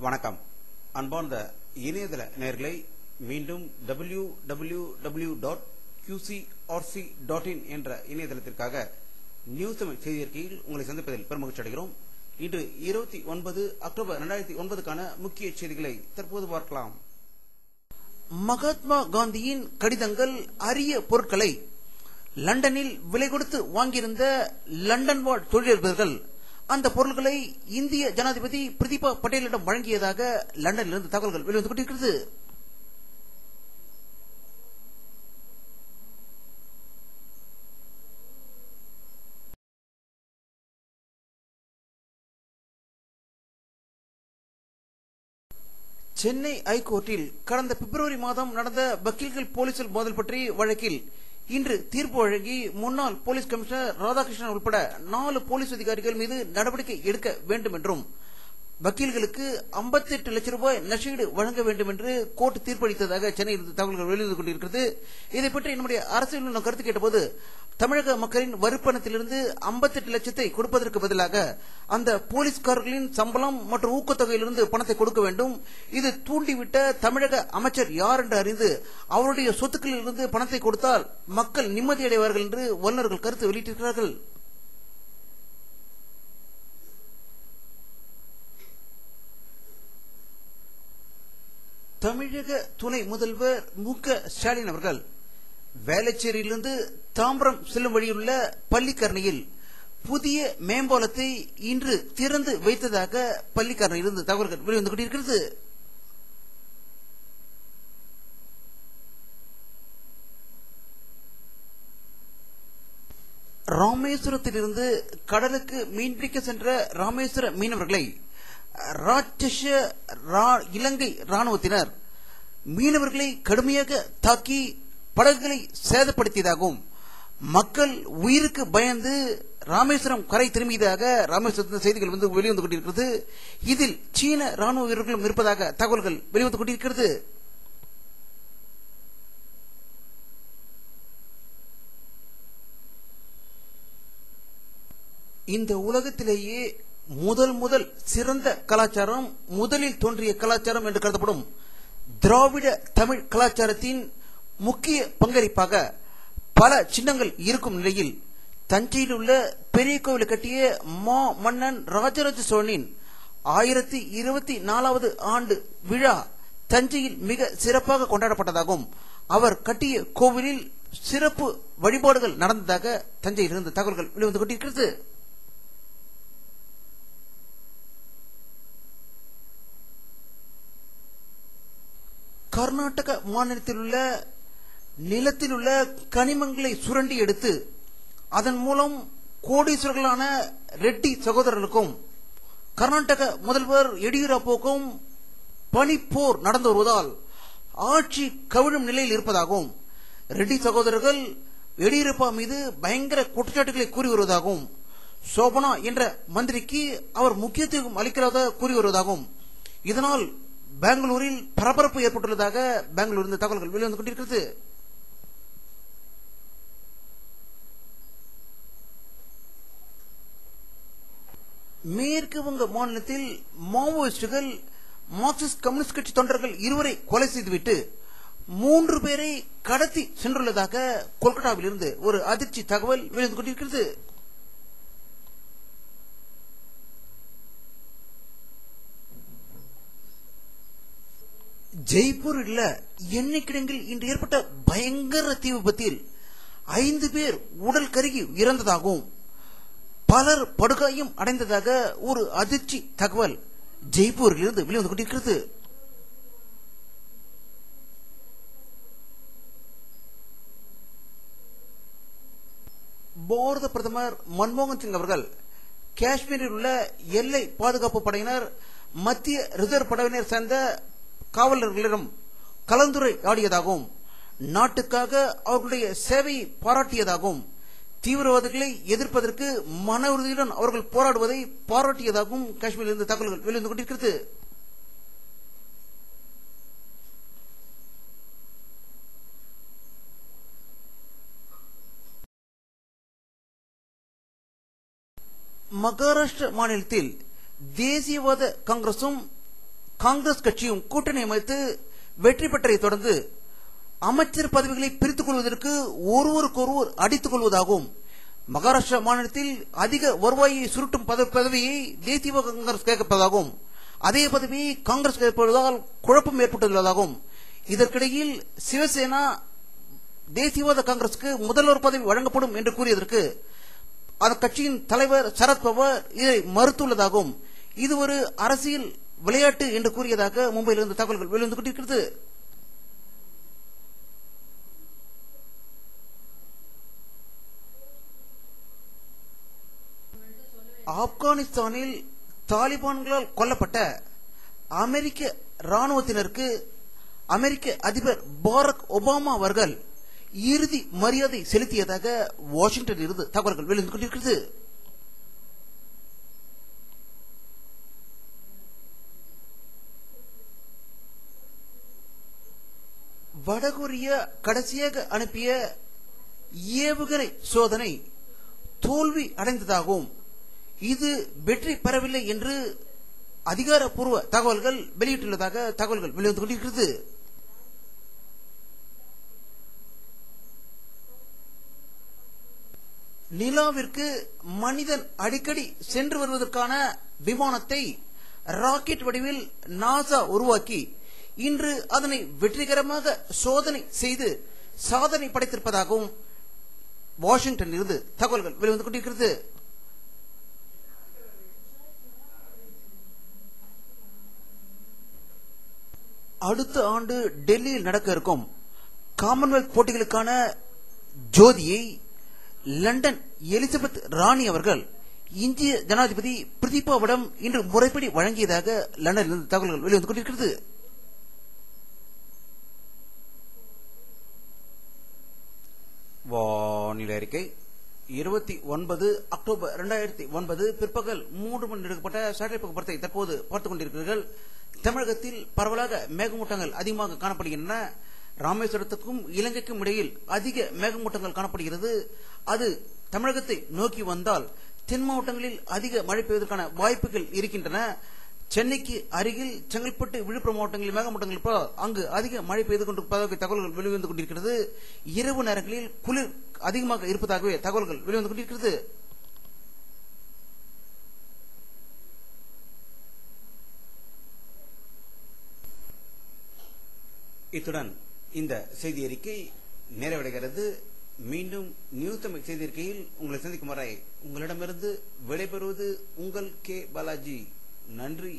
வணக்கம். அன்பார்ந்த இணையதள நேயர்களை மீண்டும் www.qcrc.in என்ற இணையதளத்திற்காக நியூஸ் தமிழ் செய்தி அறிக்கையில் உங்களை சந்திப்பதில் பெருமகிழ்ச்சி அடைகிறோம். இன்று 29 அக்டோபர் 2009க்கான முக்கிய செய்திகளை தற்போது பார்க்கலாம். மகாத்மா காந்தியின் கடிதங்கள் அரிய பொருட்களை லண்டனில் விலை கொடுத்து வாங்கியிருந்த லண்டன் வாழ் தொழிலதிபர்கள் அந்த பொருட்களை இந்திய ஜனாதிபதி பிரதீபா பட்டேலிடம் வழங்கியதாக லண்டனிலிருந்து தகவல்கள் வெளிவந்து கொண்டிருக்கிறது. சென்னை ஐகோர்ட்டில் கடந்த பிப்ரவரி மாதம் நடந்த வக்கீல்கள் போலீசில் மோதல் பற்றி வழக்கில் இன்று தீர்ப்பு வழங்கி முன்னாள் போலீஸ் கமிஷனர் ராதாகிருஷ்ணன் உட்பட 4 போலீஸ் அதிகாரிகள் மீது நடவடிக்கை எடுக்க வேண்டும் என்றும் வக்கீல்களுக்கு 58 லட்சம் ரூபாய் நஷ்டஈடு வழங்க வேண்டும் என்று கோர்ட் தீர்ப்பளித்ததாக சென்னையில் தகவல்கள் வெளிவந்து கொண்டிருக்கிறது. இதை பற்றி நம்முடைய அரசியல் கருத்து கேட்டபோது தமிழக மக்களின் வரிப்பணத்திலிருந்து 58 லட்சத்தை கொடுப்பதற்கு பதிலாக அந்த போலீஸ்காரர்களின் சம்பளம் மற்றும் ஊக்கத்தொகையிலிருந்து பணத்தை கொடுக்க வேண்டும். இது தூண்டிவிட்ட தமிழக அமைச்சர் யார் என்று அறிந்து அவருடைய சொத்துக்களில் இருந்து பணத்தை கொடுத்தால் மக்கள் நிம்மதியடைவார்கள் என்று வல்லுநர்கள் கருத்து வெளியிட்டிருக்கிறார்கள். தமிழக துணை முதல்வர் மு.க. ஸ்டாலின் அவர்கள் வேளச்சேரியிலிருந்து தாம்பரம் செல்லும் வழியுள்ள பள்ளிக்கரணையில் புதிய மேம்பாலத்தை இன்று திறந்து வைத்ததாக பள்ளிக்கரணையிலிருந்து தகவல்கள் வெளிவந்து கொண்டிருக்கிறது. ராமேஸ்வரத்திலிருந்து கடலுக்கு மீன்பிடிக்க சென்ற ராமேஸ்வர மீனவர்களை ராட்சச இலங்கை ராணுவத்தினர் மீனவர்களை கடுமையாக தாக்கி படகுகளை சேதப்படுத்தியதாகவும் மக்கள் உயிருக்கு பயந்து ராமேஸ்வரம் கரை திரும்பியதாக ராமேஸ்வரத்தின் செய்திகள் வெளிவந்து கொண்டிருக்கிறது. இதில் சீன ராணுவ வீரர்களும் இருப்பதாக தகவல்கள் வெளிவந்து கொண்டிருக்கிறது. இந்த உலகத்திலேயே முதல் சிறந்த கலாச்சாரம் முதலில் தோன்றிய கலாச்சாரம் என்று கருதப்படும் திராவிட தமிழ் கலாச்சாரத்தின் முக்கிய பங்களிப்பாக பல சின்னங்கள் இருக்கும் நிலையில் தஞ்சையில் உள்ள பெரிய கோவிலை கட்டிய மன்னன் ராஜராஜ சோழனின் 1024வது ஆண்டு விழா தஞ்சையில் மிக சிறப்பாக கொண்டாடப்பட்டதாகவும் அவர் கட்டிய கோவிலில் சிறப்பு வழிபாடுகள் நடந்ததாக தஞ்சையிலிருந்து தகவல்கள் வெளிவந்து கொண்டிருக்கிறது. கர்நாடக மாநிலத்தில் உள்ள நிலத்தில் உள்ள கனிமங்களை சுரண்டி எடுத்து அதன் மூலம் கோடீஸ்வரர்களான ரெட்டி சகோதரர்களுக்கும் கர்நாடக முதல்வர் எடியூரப்பாவுக்கும் பனிப்போர் நடந்து வருவதால் ஆட்சி கவிழும் நிலையில் இருப்பதாகவும் ரெட்டி சகோதரர்கள் எடியூரப்பா மீது பயங்கர குற்றச்சாட்டுகளை கூறி வருவதாகவும் சோபனா என்ற மந்திரிக்கு அவர் முக்கியத்துவம் அளிக்கிறதாக கூறி வருவதாகவும் இதனால் பெங்களூரில் பரபரப்பு ஏற்பட்டுள்ளதாக பெங்களூரில் தகவல்கள் வெளிவந்து கொண்டிருக்கிறது. மேற்கு வங்க மாநிலத்தில் மாவோயிஸ்டுகள் மார்க்சிஸ்ட் கம்யூனிஸ்ட் கட்சி தொண்டர்கள் 2 கொலை செய்துவிட்டு 3 பேரை கடத்தி சென்றுள்ளதாக கொல்கத்தாவில் இருந்து ஒரு அதிர்ச்சி தகவல் வெளிவந்து கொண்டிருக்கிறது. ஜெய்ப்பூரில் எண்ணெய் கிடங்கில் இன்று ஏற்பட்ட பயங்கர தீ விபத்தில் 5 பேர் உடல் கருகி இறந்ததாகவும் பலர் படுகாயம் அடைந்ததாக ஒரு அதிர்ச்சி தகவல் ஜெய்ப்பூரில் இருந்து வெளிவந்து கொண்டிருக்கிறது. பாரத பிரதமர் மன்மோகன் சிங் அவர்கள் காஷ்மீரில் உள்ள எல்லை பாதுகாப்பு படையினர் மத்திய ரிசர்வ் படையினர் சேர்ந்த காவலர்களிடம் கலந்துரையாடியதாகவும் நாட்டுக்காக அவர்களுடைய சேவையை பாராட்டியதாகவும் தீவிரவாதிகளை எதிர்ப்பதற்கு மன உறுதியுடன் அவர்கள் போராடுவதை பாராட்டியதாகவும் காஷ்மீரில் இருந்து தகவல்கள் வெளிவந்து கொண்டிருக்கிறது. மகாராஷ்டிர மாநிலத்தில் தேசியவாத காங்கிரசும் காங்கிரஸ் கட்சியும் கூட்டணி அமைத்து வெற்றி பெற்றதை தொடர்ந்து அமைச்சர் பதவிகளை பிரித்துக் கொள்வதற்கு ஒருவருக்கொருவர் அடித்துக் கொள்வதாகவும் மகாராஷ்டிரா மாநிலத்தில் அதிக வருவாயை சுருட்டும் பதவியை தேசிய காங்கிரஸ் கேட்பதாகவும் அதே பதவியை காங்கிரஸ் கேட்பதால் குழப்பம் ஏற்பட்டுள்ளதாகவும் இதற்கிடையில் சிவசேனா தேசியவாத காங்கிரசுக்கு முதல்வர் பதவி வழங்கப்படும் என்று கூறியதற்கு அந்த கட்சியின் தலைவர் சரத்பவார் இதை மறுத்துள்ளதாகவும் இது ஒரு அரசியல் விளையாட்டு என்று கூறியதாக மும்பையிலிருந்து தகவல்கள் வெளிவந்து கொண்டிருக்கிறது. ஆப்கானிஸ்தானில் தாலிபான்களால் கொல்லப்பட்ட அமெரிக்க ராணுவத்தினருக்கு அமெரிக்க அதிபர் பாரக் ஒபாமா அவர்கள் இறுதி மரியாதை செலுத்தியதாக வாஷிங்டன் இருந்து தகவல்கள் வெளிவந்து கொண்டிருக்கிறது. வடகொரியா கடைசியாக அனுப்பிய ஏவுகணை சோதனை தோல்வி அடைந்ததாகவும் இது வெற்றி பெறவில்லை என்று அதிகாரப்பூர்வ தகவல்கள் வெளியிட்டுள்ளதாக தகவல்கள் வெளிவந்து கொண்டிருக்கிறது. நிலாவிற்கு மனிதன் அடிக்கடி சென்று வருவதற்கான விமானத்தை ராக்கெட் வடிவில் நாசா உருவாக்கி இன்று அதனை வெற்றிகரமாக சோதனை செய்து சாதனை படைத்திருப்பதாகவும் வாஷிங்டன் இருந்து தகவல்கள் வெளிவந்து கொண்டிருக்கிறது. அடுத்த ஆண்டு டெல்லியில் நடக்க இருக்கும் காமன்வெல்த் போட்டிகளுக்கான ஜோதியை லண்டன் எலிசபெத் ராணி அவர்கள் இந்திய ஜனாதிபதி பிரதீபாவிடம் இன்று முறைப்படி வழங்கியதாக லண்டனில் தகவல்கள் வெளிவந்து கொண்டிருக்கிறது. வானிலை அறிக்கை 29 அக்டோபர் 2009 பிற்பகல் 3 மணி எடுக்கப்பட்ட சேட்டலைட் புகைப்படத்தை தற்போது பார்த்துக் கொண்டிருக்கிறீர்கள். தமிழகத்தில் பரவலாக மேகமூட்டங்கள் அதிகமாக காணப்படுகின்றன. ராமேஸ்வரத்துக்கும் இலங்கைக்கும் இடையில் அதிக மேகமூட்டங்கள் காணப்படுகிறது. அது தமிழகத்தை நோக்கி வந்தால் தென் மாவட்டங்களில் அதிக மழை பெய்வதற்கான வாய்ப்புகள் இருக்கின்றன. சென்னைக்கு அருகில் செங்கல்பட்டு விழுப்புரம் மாவட்டங்களில் மேகமூட்டங்கள் அங்கு அதிக மழை பெய்து கொண்டிருப்பதாக தகவல்கள் வெளிவந்து கொண்டிருக்கிறது. இரவு நேரங்களில் குளிர் அதிகமாக இருப்பதாகவே தகவல்கள் வெளிவந்து கொண்டிருக்கிறது. இத்துடன் இந்த செய்தி அறிக்கை நிறைவடைகிறது. மீண்டும் நியூஸ் தமிழ் செய்தி அறிக்கையில் உங்களை சந்திக்கும் வரை உங்களிடமிருந்து விடைபெறுவது உங்கள் கே பாலாஜி. நன்றி.